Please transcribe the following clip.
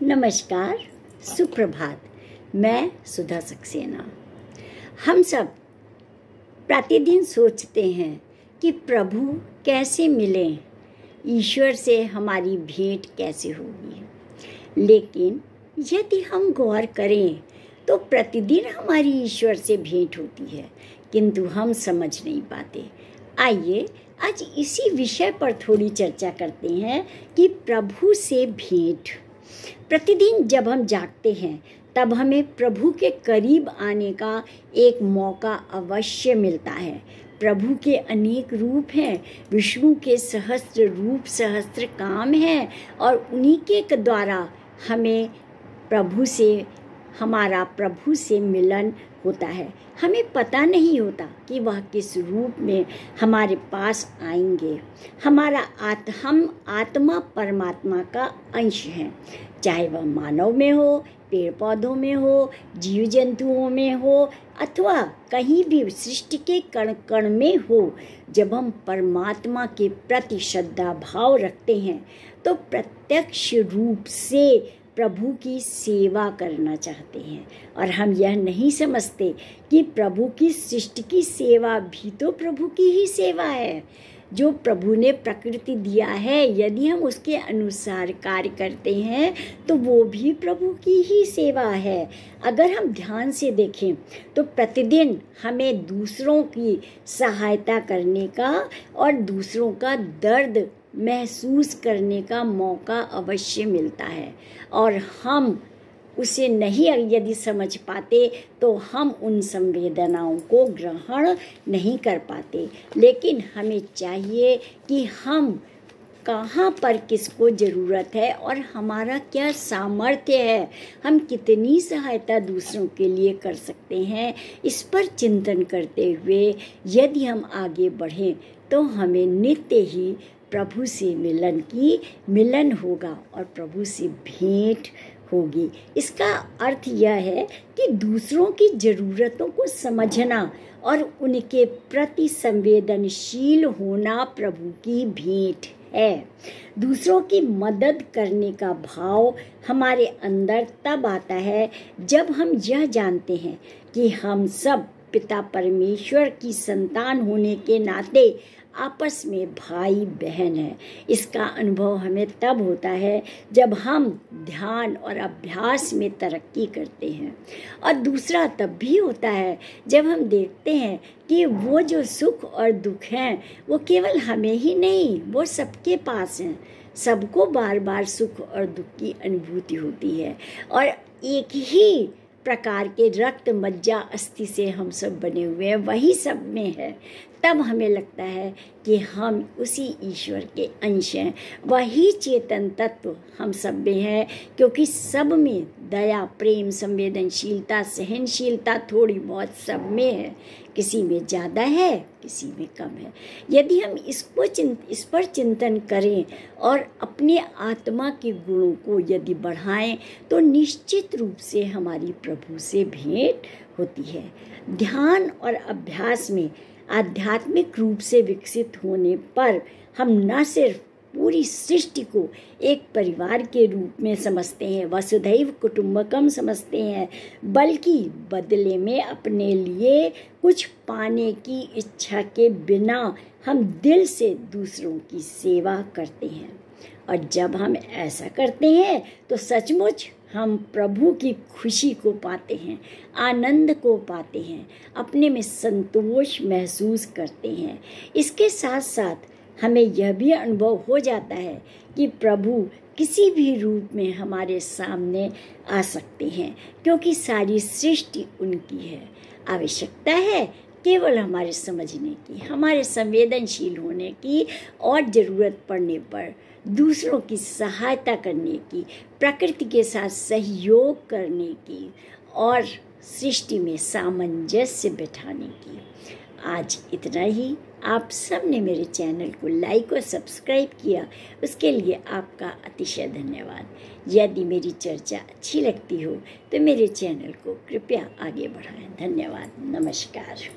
नमस्कार, सुप्रभात। मैं सुधा सक्सेना। हम सब प्रतिदिन सोचते हैं कि प्रभु कैसे मिलें, ईश्वर से हमारी भेंट कैसे होगी। लेकिन यदि हम गौर करें तो प्रतिदिन हमारी ईश्वर से भेंट होती है, किंतु हम समझ नहीं पाते। आइए आज इसी विषय पर थोड़ी चर्चा करते हैं कि प्रभु से भेंट। प्रतिदिन जब हम जागते हैं तब हमें प्रभु के करीब आने का एक मौका अवश्य मिलता है। प्रभु के अनेक रूप हैं, विष्णु के सहस्त्र रूप सहस्त्र काम हैं और उन्हीं के द्वारा हमें हमारा प्रभु से मिलन होता है। हमें पता नहीं होता कि वह किस रूप में हमारे पास आएंगे। हम आत्मा परमात्मा का अंश हैं, चाहे वह मानव में हो, पेड़ पौधों में हो, जीव जंतुओं में हो अथवा कहीं भी सृष्टि के कण कण में हो। जब हम परमात्मा के प्रति श्रद्धा भाव रखते हैं तो प्रत्यक्ष रूप से प्रभु की सेवा करना चाहते हैं और हम यह नहीं समझते कि प्रभु की सृष्टि की सेवा भी तो प्रभु की ही सेवा है। जो प्रभु ने प्रकृति दिया है, यदि हम उसके अनुसार कार्य करते हैं तो वो भी प्रभु की ही सेवा है। अगर हम ध्यान से देखें तो प्रतिदिन हमें दूसरों की सहायता करने का और दूसरों का दर्द महसूस करने का मौका अवश्य मिलता है और हम उसे नहीं यदि समझ पाते तो हम उन संवेदनाओं को ग्रहण नहीं कर पाते। लेकिन हमें चाहिए कि हम कहाँ पर किसको ज़रूरत है और हमारा क्या सामर्थ्य है, हम कितनी सहायता दूसरों के लिए कर सकते हैं, इस पर चिंतन करते हुए यदि हम आगे बढ़ें तो हमें नित्य ही प्रभु से मिलन होगा और प्रभु से भेंट होगी। इसका अर्थ यह है कि दूसरों की ज़रूरतों को समझना और उनके प्रति संवेदनशील होना प्रभु की भेंट है। दूसरों की मदद करने का भाव हमारे अंदर तब आता है जब हम यह जानते हैं कि हम सब पिता परमेश्वर की संतान होने के नाते आपस में भाई बहन है। इसका अनुभव हमें तब होता है जब हम ध्यान और अभ्यास में तरक्की करते हैं और दूसरा तब भी होता है जब हम देखते हैं कि वो जो सुख और दुख हैं वो केवल हमें ही नहीं, वो सबके पास हैं। सबको बार बार सुख और दुख की अनुभूति होती है और एक ही प्रकार के रक्त मज्जा अस्थि से हम सब बने हुए हैं, वही सब में है। तब हमें लगता है कि हम उसी ईश्वर के अंश हैं, वही चेतन तत्व हम सब में है, क्योंकि सब में दया, प्रेम, संवेदनशीलता, सहनशीलता थोड़ी बहुत सब में है। किसी में ज़्यादा है, किसी में कम है। यदि हम इस पर चिंतन करें और अपने आत्मा के गुणों को यदि बढ़ाएं तो निश्चित रूप से हमारी प्रभु से भेंट होती है। ध्यान और अभ्यास में आध्यात्मिक रूप से विकसित होने पर हम न सिर्फ पूरी सृष्टि को एक परिवार के रूप में समझते हैं, वसुधैव कुटुंबकम समझते हैं, बल्कि बदले में अपने लिए कुछ पाने की इच्छा के बिना हम दिल से दूसरों की सेवा करते हैं। और जब हम ऐसा करते हैं तो सचमुच हम प्रभु की खुशी को पाते हैं, आनंद को पाते हैं, अपने में संतोष महसूस करते हैं। इसके साथ साथ हमें यह भी अनुभव हो जाता है कि प्रभु किसी भी रूप में हमारे सामने आ सकते हैं, क्योंकि सारी सृष्टि उनकी है। आवश्यकता है केवल हमारे समझने की, हमारे संवेदनशील होने की और ज़रूरत पड़ने पर दूसरों की सहायता करने की, प्रकृति के साथ सहयोग करने की और सृष्टि में सामंजस्य बिठाने की। आज इतना ही। आप सब ने मेरे चैनल को लाइक और सब्सक्राइब किया, उसके लिए आपका अतिशय धन्यवाद। यदि मेरी चर्चा अच्छी लगती हो तो मेरे चैनल को कृपया आगे बढ़ाएं। धन्यवाद। नमस्कार।